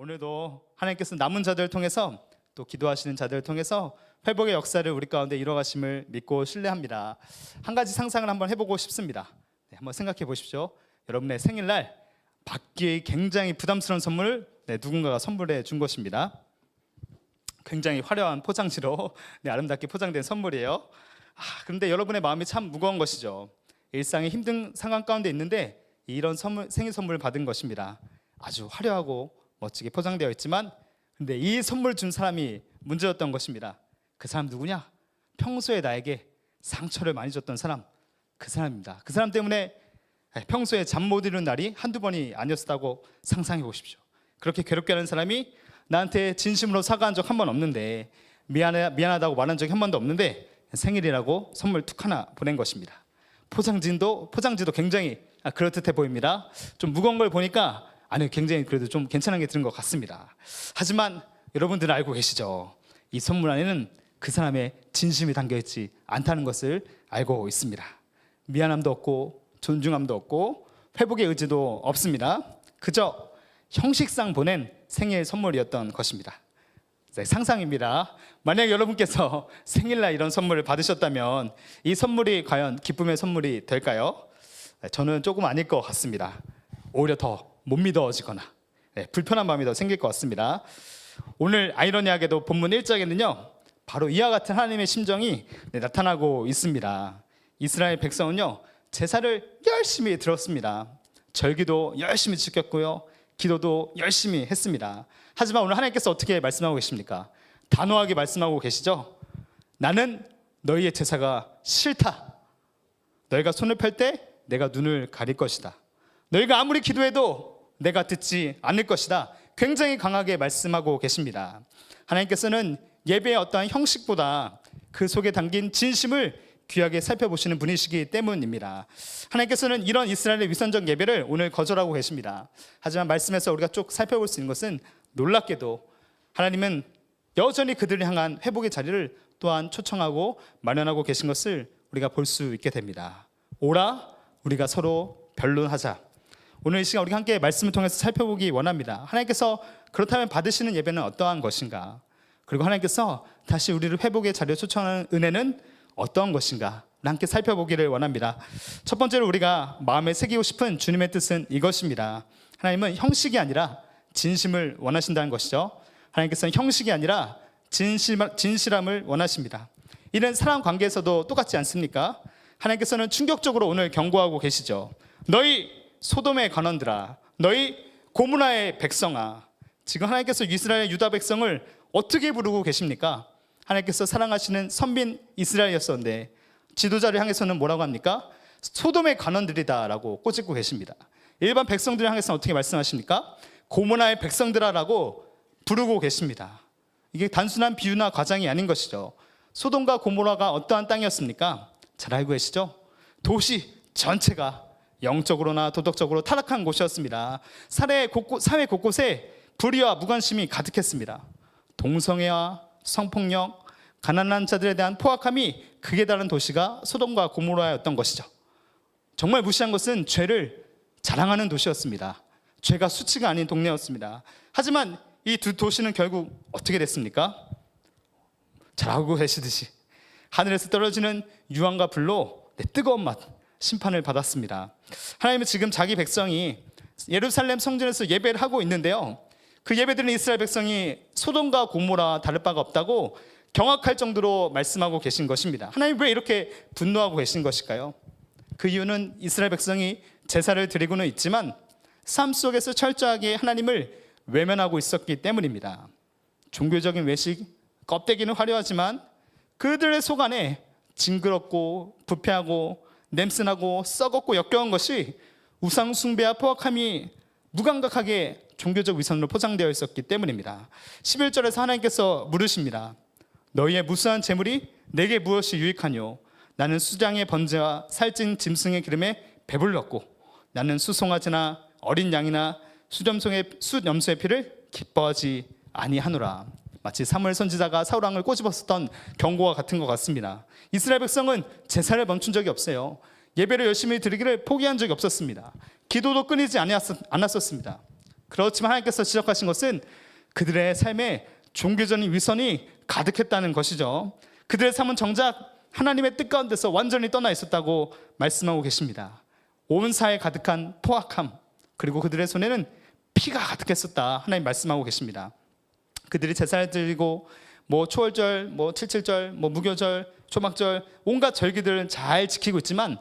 오늘도 하나님께서 남은 자들을 통해서 또 기도하시는 자들을 통해서 회복의 역사를 우리 가운데 이루어가심을 믿고 신뢰합니다. 한 가지 상상을 한번 해보고 싶습니다. 한번 생각해 보십시오. 여러분의 생일날 받기 굉장히 부담스러운 선물을 누군가가 선물해 준 것입니다. 굉장히 화려한 포장지로 아름답게 포장된 선물이에요. 그런데 여러분의 마음이 참 무거운 것이죠. 일상의 힘든 상황 가운데 있는데 이런 생일 선물을 받은 것입니다. 아주 화려하고 멋지게 포장되어 있지만 근데 이 선물 준 사람이 문제였던 것입니다. 그 사람 누구냐? 평소에 나에게 상처를 많이 줬던 사람, 그 사람입니다. 그 사람 때문에 평소에 잠 못 이루는 날이 한두 번이 아니었다고 상상해 보십시오. 그렇게 괴롭게 하는 사람이 나한테 진심으로 사과한 적 한 번 없는데 미안하다고 말한 적이 한 번도 없는데 생일이라고 선물 툭 하나 보낸 것입니다. 포장지도 굉장히 그럴듯해 보입니다. 좀 무거운 걸 보니까 굉장히 그래도 좀 괜찮은 게 들은 것 같습니다. 하지만 여러분들은 알고 계시죠? 이 선물 안에는 그 사람의 진심이 담겨있지 않다는 것을 알고 있습니다. 미안함도 없고 존중함도 없고 회복의 의지도 없습니다. 그저 형식상 보낸 생일 선물이었던 것입니다. 상상입니다. 만약 여러분께서 생일날 이런 선물을 받으셨다면 이 선물이 과연 기쁨의 선물이 될까요? 저는 조금 아닐 것 같습니다. 오히려 더 못 믿어지거나 불편한 마음이 더 생길 것 같습니다. 오늘 아이러니하게도 본문 1장에는요 바로 이와 같은 하나님의 심정이 나타나고 있습니다. 이스라엘 백성은요 제사를 열심히 드렸습니다. 절기도 열심히 지켰고요, 기도도 열심히 했습니다. 하지만 오늘 하나님께서 어떻게 말씀하고 계십니까? 단호하게 말씀하고 계시죠. 나는 너희의 제사가 싫다. 너희가 손을 펼 때 내가 눈을 가릴 것이다. 너희가 아무리 기도해도 내가 듣지 않을 것이다. 굉장히 강하게 말씀하고 계십니다. 하나님께서는 예배의 어떠한 형식보다 그 속에 담긴 진심을 귀하게 살펴보시는 분이시기 때문입니다. 하나님께서는 이런 이스라엘의 위선적 예배를 오늘 거절하고 계십니다. 하지만 말씀에서 우리가 쭉 살펴볼 수 있는 것은 놀랍게도 하나님은 여전히 그들을 향한 회복의 자리를 또한 초청하고 마련하고 계신 것을 우리가 볼 수 있게 됩니다. 오라 우리가 서로 변론하자. 오늘 이 시간 우리가 함께 말씀을 통해서 살펴보기 원합니다. 하나님께서 그렇다면 받으시는 예배는 어떠한 것인가? 그리고 하나님께서 다시 우리를 회복의 자리에 초청하는 은혜는 어떤 것인가? 함께 살펴보기를 원합니다. 첫 번째로 우리가 마음에 새기고 싶은 주님의 뜻은 이것입니다. 하나님은 형식이 아니라 진심을 원하신다는 것이죠. 하나님께서는 형식이 아니라 진실함을 원하십니다. 이는 사람 관계에서도 똑같지 않습니까? 하나님께서는 충격적으로 오늘 경고하고 계시죠. 너희 소돔의 관원들아, 너희 고무라의 백성아. 지금 하나님께서 이스라엘 유다 백성을 어떻게 부르고 계십니까? 하나님께서 사랑하시는 선민 이스라엘이었었는데 지도자를 향해서는 뭐라고 합니까? 소돔의 관원들이다라고 꼬집고 계십니다. 일반 백성들을 향해서는 어떻게 말씀하십니까? 고모라의 백성들아라고 부르고 계십니다. 이게 단순한 비유나 과장이 아닌 것이죠. 소돔과 고모라가 어떠한 땅이었습니까? 잘 알고 계시죠? 도시 전체가 영적으로나 도덕적으로 타락한 곳이었습니다. 사회 곳곳에 불의와 무관심이 가득했습니다. 동성애와 성폭력, 가난한 자들에 대한 포악함이 극에 달한 도시가 소돔과 고모라였던 것이죠. 정말 무시한 것은 죄를 자랑하는 도시였습니다. 죄가 수치가 아닌 동네였습니다. 하지만 이 두 도시는 결국 어떻게 됐습니까? 잘 알고 계시듯이 하늘에서 떨어지는 유황과 불로 뜨거운 맛, 심판을 받았습니다. 하나님은 지금 자기 백성이 예루살렘 성전에서 예배를 하고 있는데요, 그 예배드리는 이스라엘 백성이 소돔과 고모라 다를 바가 없다고 경악할 정도로 말씀하고 계신 것입니다. 하나님 왜 이렇게 분노하고 계신 것일까요? 그 이유는 이스라엘 백성이 제사를 드리고는 있지만 삶 속에서 철저하게 하나님을 외면하고 있었기 때문입니다. 종교적인 외식, 껍데기는 화려하지만 그들의 속 안에 징그럽고 부패하고 냄새나고 썩었고 역겨운 것이 우상 숭배와 포악함이 무감각하게 종교적 위선으로 포장되어 있었기 때문입니다. 11절에서 하나님께서 물으십니다. 너희의 무수한 재물이 내게 무엇이 유익하뇨? 나는 수장의 번제와 살찐 짐승의 기름에 배불렀고 나는 수송아지나 어린 양이나 숫염소의 피를 기뻐하지 아니하노라. 마치 사무엘 선지자가 사울 왕을 꼬집었었던 경고와 같은 것 같습니다. 이스라엘 백성은 제사를 멈춘 적이 없어요. 예배를 열심히 드리기를 포기한 적이 없었습니다. 기도도 끊이지 않았었습니다. 그렇지만 하나님께서 지적하신 것은 그들의 삶에 종교적인 위선이 가득했다는 것이죠. 그들의 삶은 정작 하나님의 뜻 가운데서 완전히 떠나 있었다고 말씀하고 계십니다. 온 사회에 가득한 포악함, 그리고 그들의 손에는 피가 가득했었다 하나님 말씀하고 계십니다. 그들이 제사를 드리고 초월절, 칠칠절, 무교절, 초막절 온갖 절기들은 잘 지키고 있지만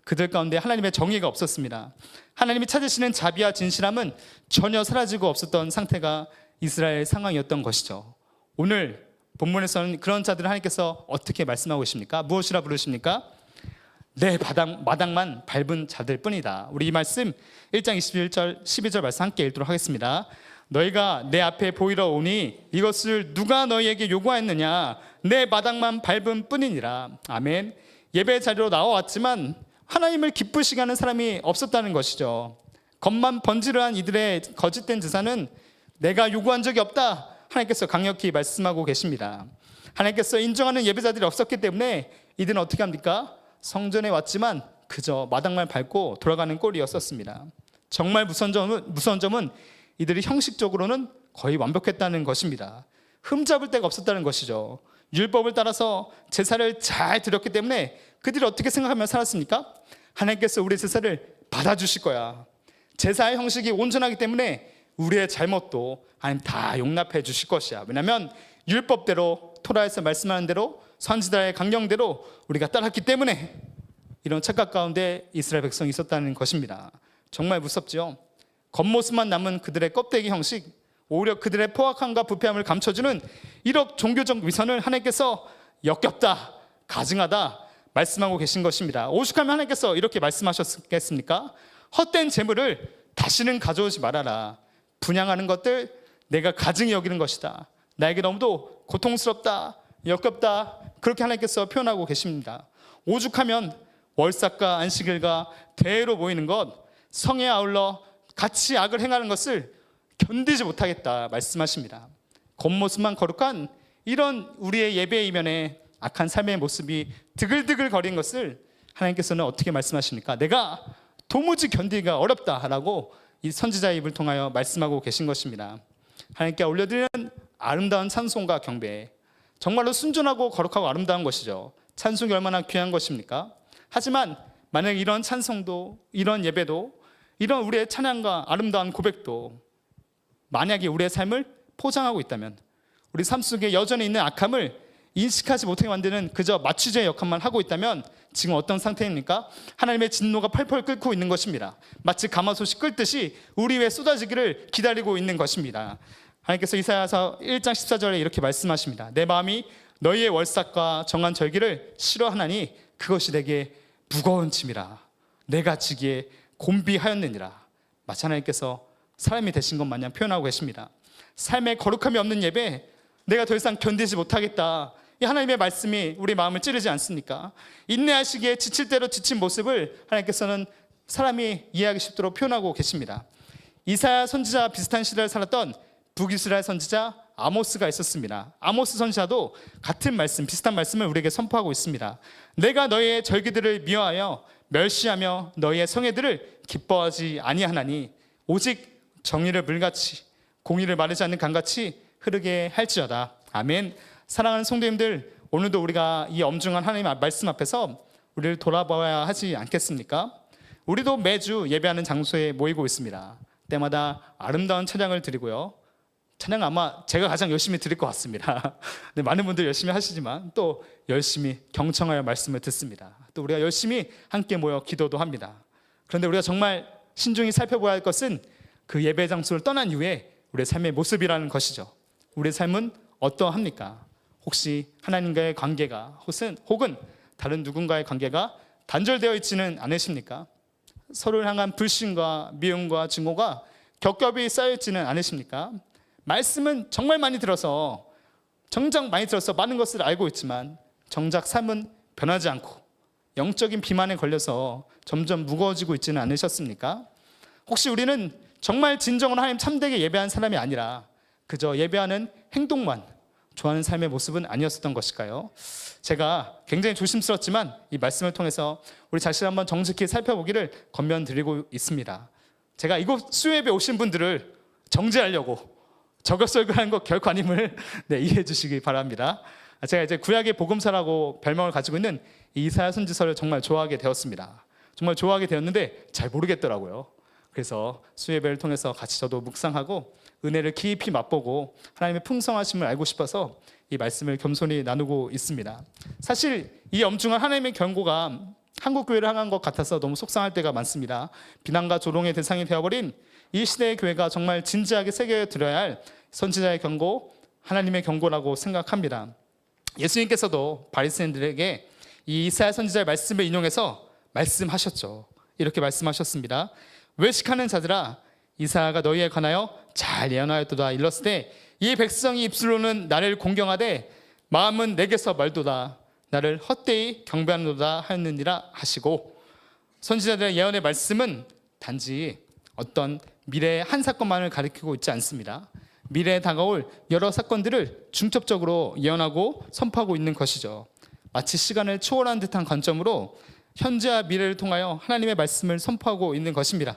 그들 가운데 하나님의 정의가 없었습니다. 하나님이 찾으시는 자비와 진실함은 전혀 사라지고 없었던 상태가 이스라엘 상황이었던 것이죠. 오늘 본문에서는 그런 자들을 하나님께서 어떻게 말씀하고 계십니까? 무엇이라 부르십니까? 내 마당만 밟은 자들 뿐이다. 우리 이 말씀 1장 21절 12절 말씀 함께 읽도록 하겠습니다. 너희가 내 앞에 보이러 오니 이것을 누가 너희에게 요구하였느냐? 내 마당만 밟은 뿐이니라. 아멘. 예배 자리로 나와왔지만 하나님을 기쁘시게 하는 사람이 없었다는 것이죠. 겉만 번지르한 이들의 거짓된 제사는 내가 요구한 적이 없다, 하나님께서 강력히 말씀하고 계십니다. 하나님께서 인정하는 예배자들이 없었기 때문에 이들은 어떻게 합니까? 성전에 왔지만 그저 마당만 밟고 돌아가는 꼴이었었습니다. 정말 무서운 점은 이들이 형식적으로는 거의 완벽했다는 것입니다. 흠잡을 데가 없었다는 것이죠. 율법을 따라서 제사를 잘 드렸기 때문에 그들이 어떻게 생각하며 살았습니까? 하나님께서 우리의 제사를 받아주실 거야. 제사의 형식이 온전하기 때문에 우리의 잘못도 하나님 다 용납해 주실 것이야. 왜냐하면 율법대로, 토라에서 말씀하는 대로, 선지자의 강령대로 우리가 따랐기 때문에 이런 착각 가운데 이스라엘 백성이 있었다는 것입니다. 정말 무섭죠. 겉모습만 남은 그들의 껍데기 형식, 오히려 그들의 포악함과 부패함을 감춰주는 이런 종교적 위선을 하나님께서 역겹다, 가증하다 말씀하고 계신 것입니다. 오죽하면 하나님께서 이렇게 말씀하셨겠습니까? 헛된 재물을 다시는 가져오지 말아라. 분양하는 것들 내가 가증히 여기는 것이다. 나에게 너무도 고통스럽다, 역겹다, 그렇게 하나님께서 표현하고 계십니다. 오죽하면 월삭과 안식일과 대회로 모이는 것, 성에 아울러 같이 악을 행하는 것을 견디지 못하겠다 말씀하십니다. 겉모습만 거룩한 이런 우리의 예배 이면에 악한 삶의 모습이 드글드글 거린 것을 하나님께서는 어떻게 말씀하십니까? 내가 도무지 견디기가 어렵다라고 이 선지자의 입을 통하여 말씀하고 계신 것입니다. 하나님께 올려드리는 아름다운 찬송과 경배, 정말로 순전하고 거룩하고 아름다운 것이죠. 찬송이 얼마나 귀한 것입니까? 하지만 만약 이런 찬송도, 이런 예배도, 이런 우리의 찬양과 아름다운 고백도 만약에 우리의 삶을 포장하고 있다면, 우리 삶 속에 여전히 있는 악함을 인식하지 못하게 만드는 그저 마취제의 역할만 하고 있다면 지금 어떤 상태입니까? 하나님의 진노가 펄펄 끓고 있는 것입니다. 마치 가마솥이 끓듯이 우리 위에 쏟아지기를 기다리고 있는 것입니다. 하나님께서 이사야서 1장 14절에 이렇게 말씀하십니다. 내 마음이 너희의 월삭과 정한 절기를 싫어하나니 그것이 내게 무거운 짐이라. 내가 지기에 곤비하였느니라. 마치 하나님께서 사람이 되신 것 마냥 표현하고 계십니다. 삶에 거룩함이 없는 예배, 내가 더 이상 견디지 못하겠다, 이 하나님의 말씀이 우리 마음을 찌르지 않습니까? 인내하시기에 지칠 대로 지친 모습을 하나님께서는 사람이 이해하기 쉽도록 표현하고 계십니다. 이사야 선지자 비슷한 시대를 살았던 북이스라엘 선지자 아모스가 있었습니다. 아모스 선지자도 같은 말씀, 비슷한 말씀을 우리에게 선포하고 있습니다. 내가 너희의 절기들을 미워하여 멸시하며 너희의 성회들을 기뻐하지 아니하나니 오직 정의를 물같이 공의를 마르지 않는 강같이 흐르게 할지어다. 아멘. 사랑하는 성도님들, 오늘도 우리가 이 엄중한 하나님의 말씀 앞에서 우리를 돌아봐야 하지 않겠습니까? 우리도 매주 예배하는 장소에 모이고 있습니다. 때마다 아름다운 찬양을 드리고요. 찬양 아마 제가 가장 열심히 드릴 것 같습니다. 네, 많은 분들 열심히 하시지만 또 열심히 경청하여 말씀을 듣습니다. 또 우리가 열심히 함께 모여 기도도 합니다. 그런데 우리가 정말 신중히 살펴봐야 할 것은 그 예배 장소를 떠난 이후에 우리의 삶의 모습이라는 것이죠. 우리의 삶은 어떠합니까? 혹시 하나님과의 관계가 혹은 다른 누군가의 관계가 단절되어 있지는 않으십니까? 서로를 향한 불신과 미움과 증오가 겹겹이 쌓여 있지는 않으십니까? 말씀은 정말 많이 들어서 많은 것을 알고 있지만 정작 삶은 변하지 않고 영적인 비만에 걸려서 점점 무거워지고 있지는 않으셨습니까? 혹시 우리는 정말 진정으로 하나님 참되게 예배한 사람이 아니라 그저 예배하는 행동만 좋아하는 삶의 모습은 아니었던 것일까요? 제가 굉장히 조심스럽지만 이 말씀을 통해서 우리 자신을 한번 정직히 살펴보기를 권면드리고 있습니다. 제가 이곳 수요예배 오신 분들을 정죄하려고 저격설교하는 거 결코 아님을 이해해 주시기 바랍니다. 제가 이제 구약의 복음서라고 별명을 가지고 있는 이 이사야 선지서를 정말 좋아하게 되었습니다. 정말 좋아하게 되었는데 잘 모르겠더라고요. 그래서 수예배를 통해서 같이 저도 묵상하고 은혜를 깊이 맛보고 하나님의 풍성하심을 알고 싶어서 이 말씀을 겸손히 나누고 있습니다. 사실 이 엄중한 하나님의 경고가 한국 교회를 향한 것 같아서 너무 속상할 때가 많습니다. 비난과 조롱의 대상이 되어버린 이 시대의 교회가 정말 진지하게 새겨들어야 할 선지자의 경고, 하나님의 경고라고 생각합니다. 예수님께서도 바리새인들에게 이 이사야 선지자의 말씀을 인용해서 말씀하셨죠. 이렇게 말씀하셨습니다. 외식하는 자들아, 이사야가 너희에 관하여 잘 예언하였도다. 일렀을 때 이 백성이 입술로는 나를 공경하되 마음은 내게서 멀도다. 나를 헛되이 경배하노다 하였느니라 하시고, 선지자들의 예언의 말씀은 단지 어떤 미래의 한 사건만을 가리키고 있지 않습니다. 미래에 다가올 여러 사건들을 중첩적으로 예언하고 선포하고 있는 것이죠. 마치 시간을 초월한 듯한 관점으로 현재와 미래를 통하여 하나님의 말씀을 선포하고 있는 것입니다.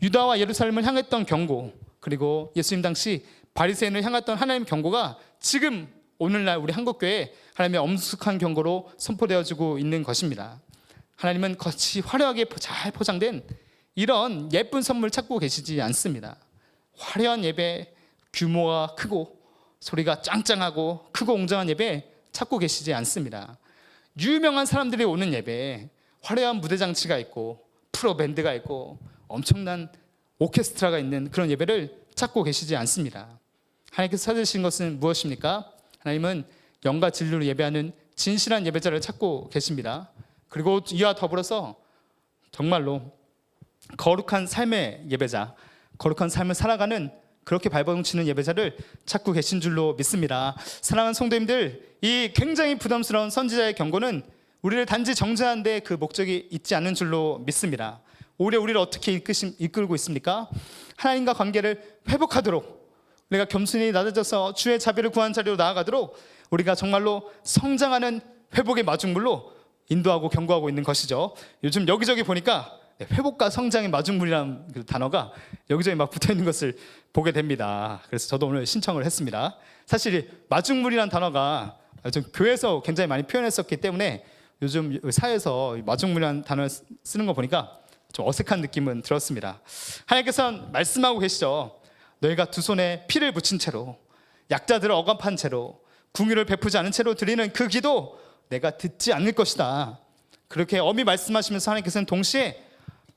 유다와 예루살렘을 향했던 경고, 그리고 예수님 당시 바리새인을 향했던 하나님의 경고가 지금 오늘날 우리 한국교회에 하나님의 엄숙한 경고로 선포되어지고 있는 것입니다. 하나님은 겉이 화려하게 잘 포장된 이런 예쁜 선물 찾고 계시지 않습니다. 화려한 예배, 규모가 크고 소리가 짱짱하고 크고 웅장한 예배 찾고 계시지 않습니다. 유명한 사람들이 오는 예배, 화려한 무대 장치가 있고 프로 밴드가 있고 엄청난 오케스트라가 있는 그런 예배를 찾고 계시지 않습니다. 하나님께서 찾으신 것은 무엇입니까? 하나님은 영과 진리로 예배하는 진실한 예배자를 찾고 계십니다. 그리고 이와 더불어서 정말로 거룩한 삶의 예배자, 거룩한 삶을 살아가는 그렇게 발버둥치는 예배자를 찾고 계신 줄로 믿습니다. 사랑하는 성도님들, 이 굉장히 부담스러운 선지자의 경고는 우리를 단지 정죄하는 데 그 목적이 있지 않은 줄로 믿습니다. 오히려 우리를 어떻게 이끌고 있습니까? 하나님과 관계를 회복하도록, 우리가 겸손히 낮아져서 주의 자비를 구한 자리로 나아가도록 우리가 정말로 성장하는 회복의 마중물로 인도하고 경고하고 있는 것이죠. 요즘 여기저기 보니까 회복과 성장의 마중물이라는 그 단어가 여기저기 막 붙어있는 것을 보게 됩니다. 그래서 저도 오늘 신청을 했습니다. 사실 마중물이라는 단어가 좀 교회에서 굉장히 많이 표현했었기 때문에 요즘 사회에서 마중물이라는 단어를 쓰는 거 보니까 좀 어색한 느낌은 들었습니다. 하나님께서는 말씀하고 계시죠. 너희가 두 손에 피를 묻힌 채로, 약자들을 억압한 채로, 궁유를 베푸지 않은 채로 드리는 그 기도 내가 듣지 않을 것이다. 그렇게 엄히 말씀하시면서 하나님께서는 동시에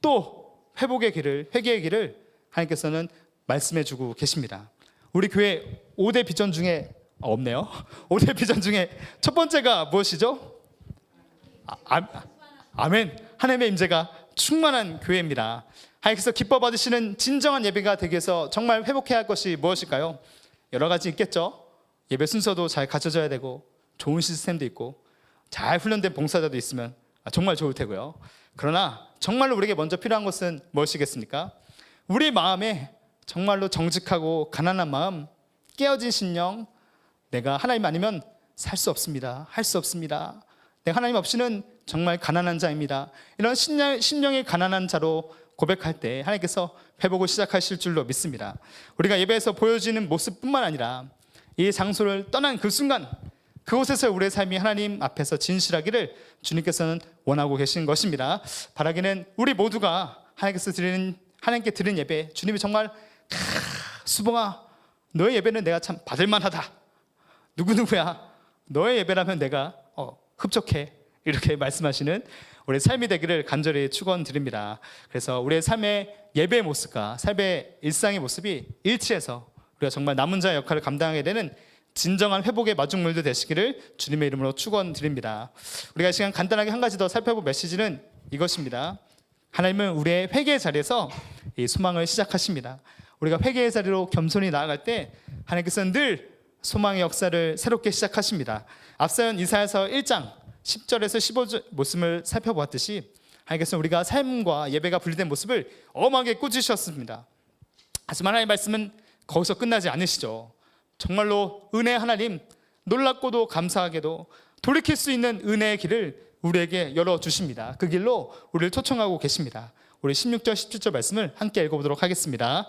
또 회복의 길을, 회개의 길을 하나님께서는 말씀해주고 계십니다. 우리 교회 5대 비전 중에 없네요. 5대 비전 중에 첫 번째가 무엇이죠? 아멘. 하나님의 임재가 충만한 교회입니다. 하나님께서 기뻐 받으시는 진정한 예배가 되기 위해서 정말 회복해야 할 것이 무엇일까요? 여러 가지 있겠죠. 예배 순서도 잘 갖춰져야 되고 좋은 시스템도 있고 잘 훈련된 봉사자도 있으면 정말 좋을 테고요. 그러나 정말로 우리에게 먼저 필요한 것은 무엇이겠습니까? 우리 마음에 정말로 정직하고 가난한 마음, 깨어진 신령, 내가 하나님 아니면 살 수 없습니다. 할 수 없습니다. 내가 하나님 없이는 정말 가난한 자입니다. 이런 심령이 가난한 자로 고백할 때 하나님께서 회복을 시작하실 줄로 믿습니다. 우리가 예배에서 보여지는 모습뿐만 아니라 이 장소를 떠난 그 순간, 그곳에서 우리의 삶이 하나님 앞에서 진실하기를 주님께서는 원하고 계신 것입니다. 바라기는 우리 모두가 하나님께 드리는 예배, 주님이 정말 수봉아, 너의 예배는 내가 참 받을만하다. 누구누구야, 너의 예배라면 내가 흡족해, 이렇게 말씀하시는 우리의 삶이 되기를 간절히 축원드립니다. 그래서 우리의 삶의 예배의 모습과 삶의 일상의 모습이 일치해서 우리가 정말 남은 자의 역할을 감당하게 되는 진정한 회복의 마중물도 되시기를 주님의 이름으로 축원드립니다. 우리가 이 시간 간단하게 한 가지 더 살펴볼 메시지는 이것입니다. 하나님은 우리의 회개의 자리에서 이 소망을 시작하십니다. 우리가 회개의 자리로 겸손히 나아갈 때 하나님께서는 늘 소망의 역사를 새롭게 시작하십니다. 앞서연 이사야서 1장 10절에서 15절 모습을 살펴보았듯이 하나님께서는 우리가 삶과 예배가 분리된 모습을 엄하게 꾸짖으셨습니다. 하지만 하나님의 말씀은 거기서 끝나지 않으시죠. 정말로 은혜의 하나님, 놀랍고도 감사하게도 돌이킬 수 있는 은혜의 길을 우리에게 열어주십니다. 그 길로 우리를 초청하고 계십니다. 우리 16절 17절 말씀을 함께 읽어보도록 하겠습니다.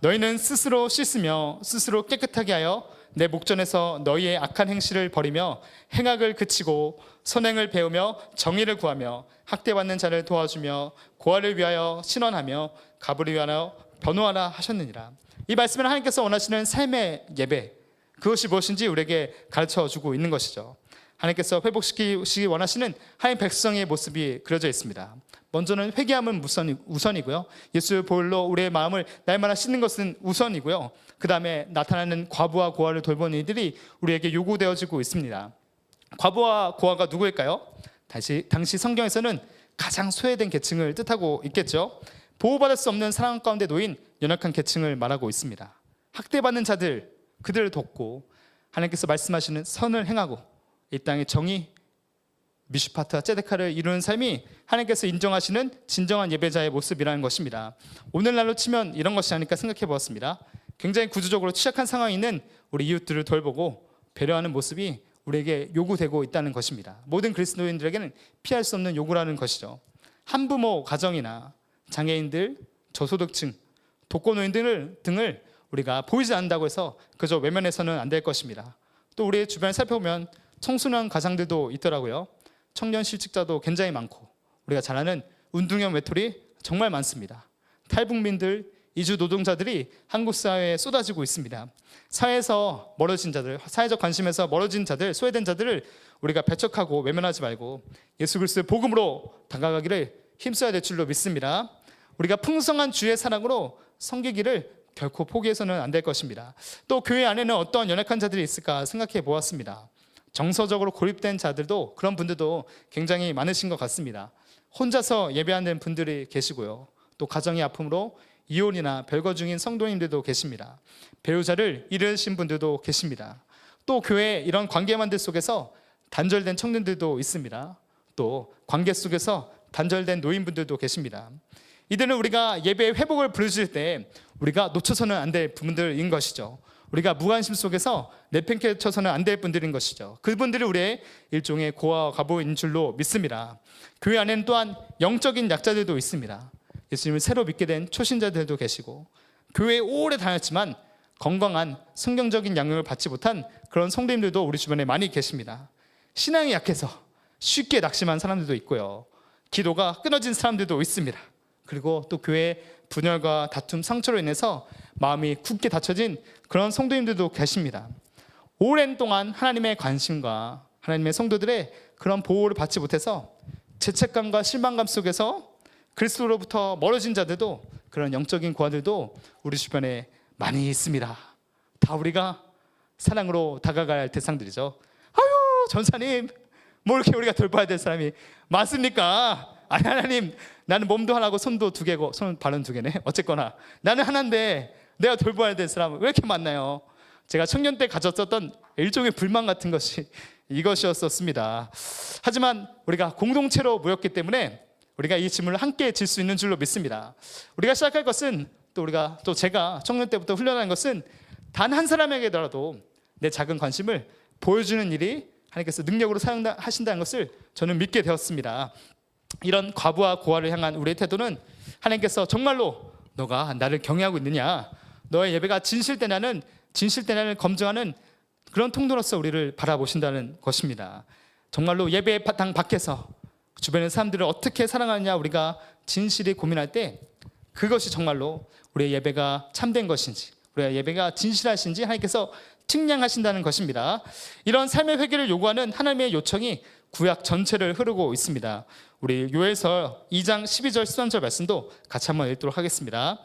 너희는 스스로 씻으며 스스로 깨끗하게 하여 내 목전에서 너희의 악한 행실을 버리며 행악을 그치고 선행을 배우며 정의를 구하며 학대받는 자를 도와주며 고아를 위하여 신원하며 가부를 위하여 변호하라 하셨느니라. 이 말씀은 하나님께서 원하시는 삶의 예배, 그것이 무엇인지 우리에게 가르쳐주고 있는 것이죠. 하나님께서 회복시키기 원하시는 하나님 백성의 모습이 그려져 있습니다. 먼저는 회개함은 우선이고요. 예수의 보혈로 우리의 마음을 날마다 씻는 것은 우선이고요. 그 다음에 나타나는 과부와 고아를 돌보는 이들이 우리에게 요구되어지고 있습니다. 과부와 고아가 누구일까요? 당시 성경에서는 가장 소외된 계층을 뜻하고 있겠죠. 보호받을 수 없는 상황 가운데 놓인 연약한 계층을 말하고 있습니다. 학대받는 자들, 그들을 돕고 하나님께서 말씀하시는 선을 행하고 이 땅의 정의, 미슈파트와 ጼ데카를 이루는 삶이 하나님께서 인정하시는 진정한 예배자의 모습이라는 것입니다. 오늘날로 치면 이런 것이 아닐까 생각해 보았습니다. 굉장히 구조적으로 취약한 상황에 있는 우리 이웃들을 돌보고 배려하는 모습이 우리에게 요구되고 있다는 것입니다. 모든 그리스도인들에게는 피할 수 없는 요구라는 것이죠. 한부모 가정이나 장애인들, 저소득층, 독거노인 등을 우리가 보이지 않는다고 해서 그저 외면해서는 안 될 것입니다. 또 우리의 주변을 살펴보면 청소년 가장들도 있더라고요. 청년 실직자도 굉장히 많고 우리가 잘 아는 운동형 외톨이 정말 많습니다. 탈북민들, 이주 노동자들이 한국 사회에 쏟아지고 있습니다. 사회에서 멀어진 자들, 사회적 관심에서 멀어진 자들, 소외된 자들을 우리가 배척하고 외면하지 말고 예수 그리스도의 복음으로 다가가기를 힘써야 될 줄로 믿습니다. 우리가 풍성한 주의 사랑으로 섬기기를 결코 포기해서는 안 될 것입니다. 또 교회 안에는 어떤 연약한 자들이 있을까 생각해 보았습니다. 정서적으로 고립된 자들도, 그런 분들도 굉장히 많으신 것 같습니다. 혼자서 예배하는 분들이 계시고요. 또 가정의 아픔으로 이혼이나 별거 중인 성도님들도 계십니다. 배우자를 잃으신 분들도 계십니다. 또 교회 이런 관계만들 속에서 단절된 청년들도 있습니다. 또 관계 속에서 단절된 노인분들도 계십니다. 이들은 우리가 예배의 회복을 부르실 때 우리가 놓쳐서는 안 될 분들인 것이죠. 우리가 무관심 속에서 내팽개 쳐서는 안 될 분들인 것이죠. 그분들이 우리의 일종의 고아와 과부인 줄로 믿습니다. 교회 안에는 또한 영적인 약자들도 있습니다. 예수님을 새로 믿게 된 초신자들도 계시고 교회에 오래 다녔지만 건강한 성경적인 양육을 받지 못한 그런 성도님들도 우리 주변에 많이 계십니다. 신앙이 약해서 쉽게 낙심한 사람들도 있고요. 기도가 끊어진 사람들도 있습니다. 그리고 또 교회의 분열과 다툼, 상처로 인해서 마음이 굳게 닫혀진 그런 성도님들도 계십니다. 오랜 동안 하나님의 관심과 하나님의 성도들의 그런 보호를 받지 못해서 죄책감과 실망감 속에서 그리스도로부터 멀어진 자들도, 그런 영적인 고아들도 우리 주변에 많이 있습니다. 다 우리가 사랑으로 다가가야 할 대상들이죠. 아유, 전사님, 뭐 이렇게 우리가 돌봐야 될 사람이 많습니까? 아니, 하나님, 나는 몸도 하나고 손도 두 개고, 손 발은 두 개네. 어쨌거나 나는 하나인데 내가 돌봐야 될 사람은 왜 이렇게 많나요? 제가 청년 때 가졌었던 일종의 불만 같은 것이 이것이었습니다. 하지만 우리가 공동체로 모였기 때문에 우리가 이 짐을 함께 질 수 있는 줄로 믿습니다. 우리가 시작할 것은, 또 제가 청년 때부터 훈련한 것은 단 한 사람에게라도 내 작은 관심을 보여주는 일이 하나님께서 능력으로 사용하신다는 것을 저는 믿게 되었습니다. 이런 과부와 고아를 향한 우리의 태도는 하나님께서 정말로 너가 나를 경외하고 있느냐, 너의 예배가 진실되냐는 검증하는 그런 통로로서 우리를 바라보신다는 것입니다. 정말로 예배의 당 밖에서 주변의 사람들을 어떻게 사랑하느냐 우리가 진실히 고민할 때 그것이 정말로 우리의 예배가 참된 것인지, 우리의 예배가 진실하신지 하나님께서 측량하신다는 것입니다. 이런 삶의 회개를 요구하는 하나님의 요청이 구약 전체를 흐르고 있습니다. 우리 요엘서 2장 12절 13절 말씀도 같이 한번 읽도록 하겠습니다.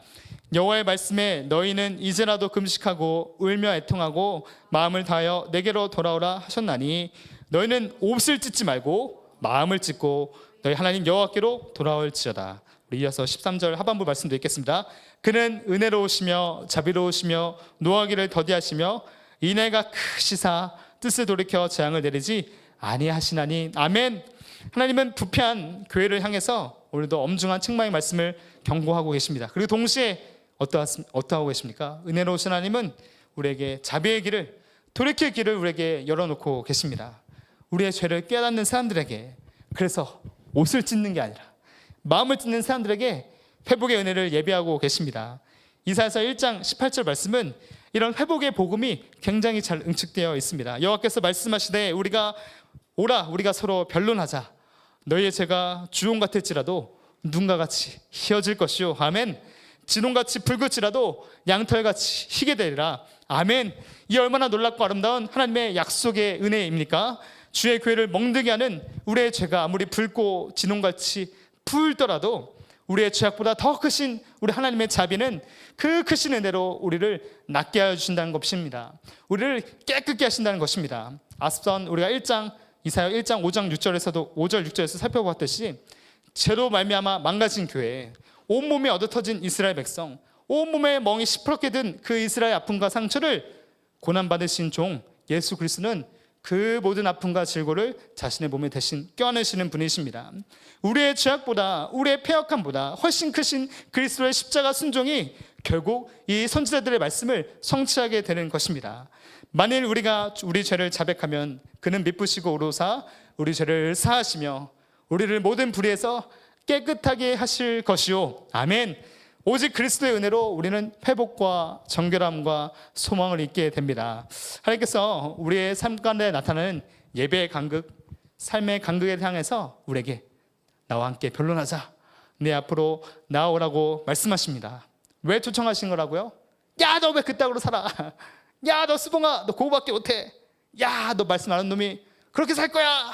여호와의 말씀에 너희는 이제라도 금식하고 울며 애통하고 마음을 다하여 내게로 돌아오라 하셨나니 너희는 옷을 찢지 말고 마음을 찢고 너희 하나님 여호와께로 돌아올지어다. 우리 이어서 13절 하반부 말씀도 읽겠습니다. 그는 은혜로우시며 자비로우시며 노하기를 더디하시며 인애가 크시사 뜻을 돌이켜 재앙을 내리지 아니하시나니. 아멘. 하나님은 부패한 교회를 향해서 오늘도 엄중한 책망의 말씀을 경고하고 계십니다. 그리고 동시에 어떠하고 계십니까? 은혜로우신 하나님은 우리에게 자비의 길을, 돌이킬 길을 우리에게 열어놓고 계십니다. 우리의 죄를 깨닫는 사람들에게, 그래서 옷을 찢는 게 아니라 마음을 찢는 사람들에게 회복의 은혜를 예비하고 계십니다. 이사야서 1장 18절 말씀은 이런 회복의 복음이 굉장히 잘 응축되어 있습니다. 여호와께서 말씀하시되 우리가 서로 변론하자. 너희의 죄가 주홍 같을지라도 눈과 같이 희어질 것이요. 아멘. 진홍같이 붉을지라도 양털같이 희게 되리라. 아멘. 이 얼마나 놀랍고 아름다운 하나님의 약속의 은혜입니까? 주의 교회를 멍들게 하는 우리의 죄가 아무리 붉고 진홍같이 풀더라도 우리의 죄악보다 더 크신 우리 하나님의 자비는 그 크신 은혜로 우리를 낫게 하여 주신다는 것입니다. 우리를 깨끗게 하신다는 것입니다. 앞선 우리가 이사야 1장 5장 6절에서도 5절 6절에서 살펴보았듯이 죄로 말미암아 망가진 교회, 온몸에 얻어터진 이스라엘 백성, 온몸에 멍이 시퍼렇게 든 그 이스라엘 아픔과 상처를 고난받으신 종 예수 그리스도는 그 모든 아픔과 질고를 자신의 몸에 대신 껴안으시는 분이십니다. 우리의 죄악보다, 우리의 패역함보다 훨씬 크신 그리스도의 십자가 순종이 결국 이 선지자들의 말씀을 성취하게 되는 것입니다. 만일 우리가 우리 죄를 자백하면 그는 미쁘시고 오로사 우리 죄를 사하시며 우리를 모든 불의에서 깨끗하게 하실 것이요. 아멘. 오직 그리스도의 은혜로 우리는 회복과 정결함과 소망을 잊게 됩니다. 하나님께서 우리의 삶 가운데 나타나는 예배의 간극, 삶의 간극에 향해서 우리에게 나와 함께 변론하자, 내 앞으로 나오라고 말씀하십니다. 왜 초청하신 거라고요? 야, 너 왜 그따구로 살아? 야, 너 수봉아, 너 그거밖에 못해. 야, 너 말씀 안 하는 놈이 그렇게 살 거야.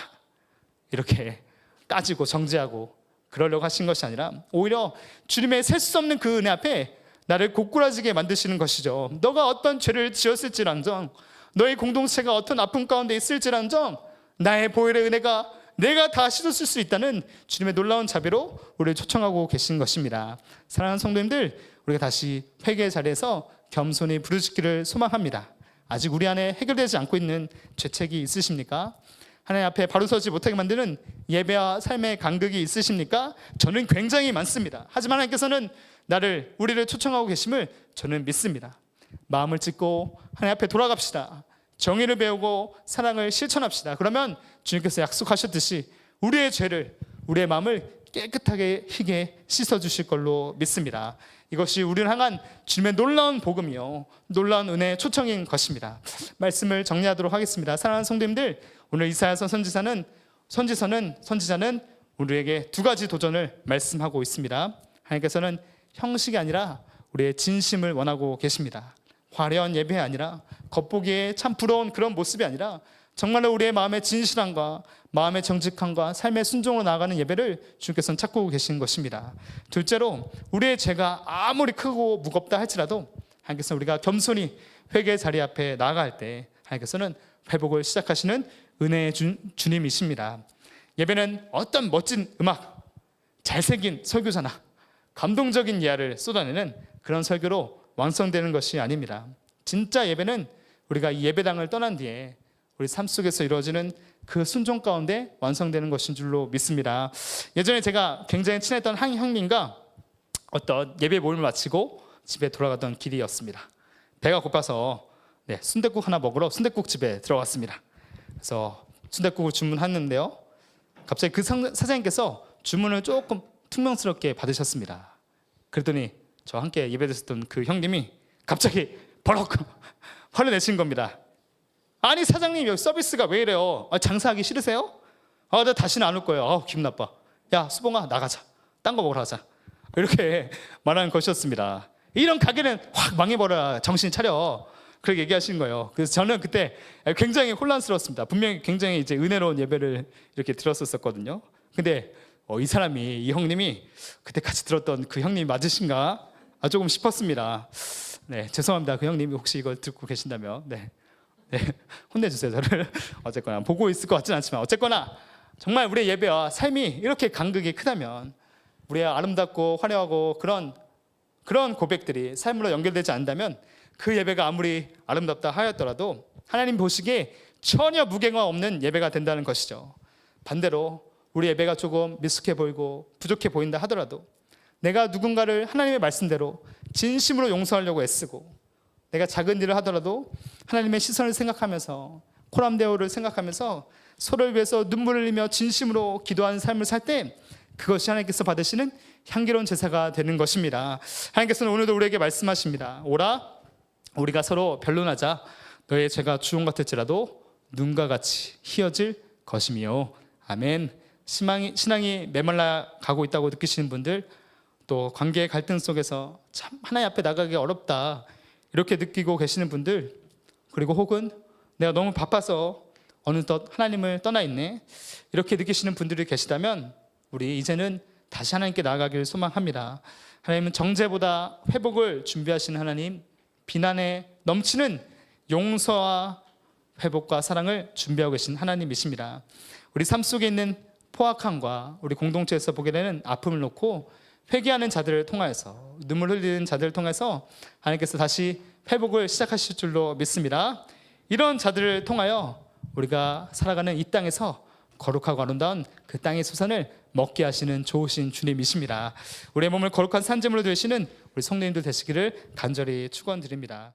이렇게 따지고 정죄하고 그러려고 하신 것이 아니라 오히려 주님의 셀 수 없는 그 은혜 앞에 나를 고꾸라지게 만드시는 것이죠. 너가 어떤 죄를 지었을지란정, 너의 공동체가 어떤 아픔 가운데 있을지란정 나의 보혈의 은혜가 내가 다 씻었을 수 있다는 주님의 놀라운 자비로 우리를 초청하고 계신 것입니다. 사랑하는 성도님들, 우리가 다시 회개의 자리에서 겸손히 부르짖기를 소망합니다. 아직 우리 안에 해결되지 않고 있는 죄책이 있으십니까? 하나님 앞에 바로 서지 못하게 만드는 예배와 삶의 간극이 있으십니까? 저는 굉장히 많습니다. 하지만 하나님께서는 우리를 초청하고 계심을 저는 믿습니다. 마음을 찢고 하나님 앞에 돌아갑시다. 정의를 배우고 사랑을 실천합시다. 그러면 주님께서 약속하셨듯이 우리의 죄를, 우리의 마음을 깨끗하게 희게 씻어주실 걸로 믿습니다. 이것이 우리를 향한 주님의 놀라운 복음이요, 놀라운 은혜의 초청인 것입니다. 말씀을 정리하도록 하겠습니다. 사랑하는 성도님들, 오늘 이사야서 선지자는 우리에게 두 가지 도전을 말씀하고 있습니다. 하나님께서는 형식이 아니라 우리의 진심을 원하고 계십니다. 화려한 예배 아니라, 겉보기에 참 부러운 그런 모습이 아니라 정말로 우리의 마음의 진실함과 마음의 정직함과 삶의 순종으로 나아가는 예배를 주님께서는 찾고 계신 것입니다. 둘째로, 우리의 죄가 아무리 크고 무겁다 할지라도 하나님께서 우리가 겸손히 회개의 자리 앞에 나아갈 때 하나님께서는 회복을 시작하시는 은혜의 주님이십니다. 예배는 어떤 멋진 음악, 잘생긴 설교자나 감동적인 이야기를 쏟아내는 그런 설교로 완성되는 것이 아닙니다. 진짜 예배는 우리가 이 예배당을 떠난 뒤에 우리 삶 속에서 이루어지는 그 순종 가운데 완성되는 것인 줄로 믿습니다. 예전에 제가 굉장히 친했던 한 형님과 어떤 예배 모임을 마치고 집에 돌아가던 길이었습니다. 배가 고파서 순댓국 하나 먹으러 순댓국집에 들어갔습니다. 그래서 순댓국을 주문했는데요, 갑자기 그 사장님께서 주문을 조금 퉁명스럽게 받으셨습니다. 그랬더니 저와 함께 예배드렸던 그 형님이 갑자기 버럭 화를 내신 겁니다. 아니 사장님, 여기 서비스가 왜 이래요? 장사하기 싫으세요? 나 다시는 안 올 거예요. 기분 나빠. 야 수봉아, 나가자. 딴 거 먹으러 가자. 이렇게 말하는 것이었습니다. 이런 가게는 확 망해버려야 정신 차려. 그렇게 얘기하신 거예요. 그래서 저는 그때 굉장히 혼란스러웠습니다. 분명히 굉장히 이제 은혜로운 예배를 이렇게 들었었거든요. 근데 이 형님이 그때 같이 들었던 그 형님 맞으신가? 조금 싶었습니다. 죄송합니다. 그 형님이 혹시 이걸 듣고 계신다면 혼내주세요, 저를. 어쨌거나 보고 있을 것 같지는 않지만 어쨌거나 정말 우리의 예배와 삶이 이렇게 간극이 크다면, 우리의 아름답고 화려하고 그런 고백들이 삶으로 연결되지 않는다면 그 예배가 아무리 아름답다 하였더라도 하나님 보시기에 전혀 무게가 없는 예배가 된다는 것이죠. 반대로 우리 예배가 조금 미숙해 보이고 부족해 보인다 하더라도, 내가 누군가를 하나님의 말씀대로 진심으로 용서하려고 애쓰고, 내가 작은 일을 하더라도 하나님의 시선을 생각하면서, 코람데오를 생각하면서 서로를 위해서 눈물을 흘리며 진심으로 기도하는 삶을 살 때, 그것이 하나님께서 받으시는 향기로운 제사가 되는 것입니다. 하나님께서는 오늘도 우리에게 말씀하십니다. 오라, 우리가 서로 변론하자. 너의 죄가 주홍 같을지라도 눈과 같이 희어질 것이며. 아멘. 신앙이 메말라 가고 있다고 느끼시는 분들, 또 관계의 갈등 속에서 참 하나님 앞에 나가기 어렵다 이렇게 느끼고 계시는 분들, 그리고 혹은 내가 너무 바빠서 어느덧 하나님을 떠나 있네 이렇게 느끼시는 분들이 계시다면, 우리 이제는 다시 하나님께 나아가기를 소망합니다. 하나님은 정죄보다 회복을 준비하시는 하나님, 비난에 넘치는 용서와 회복과 사랑을 준비하고 계신 하나님이십니다. 우리 삶 속에 있는 포악함과 우리 공동체에서 보게 되는 아픔을 놓고 회개하는 자들을 통하여서, 눈물 흘리는 자들을 통해서 하나님께서 다시 회복을 시작하실 줄로 믿습니다. 이런 자들을 통하여 우리가 살아가는 이 땅에서 거룩하고 아름다운 그 땅의 소산을 먹게 하시는 좋으신 주님이십니다. 우리의 몸을 거룩한 산재물로 되시는 우리 성도님들 되시기를 간절히 축원드립니다.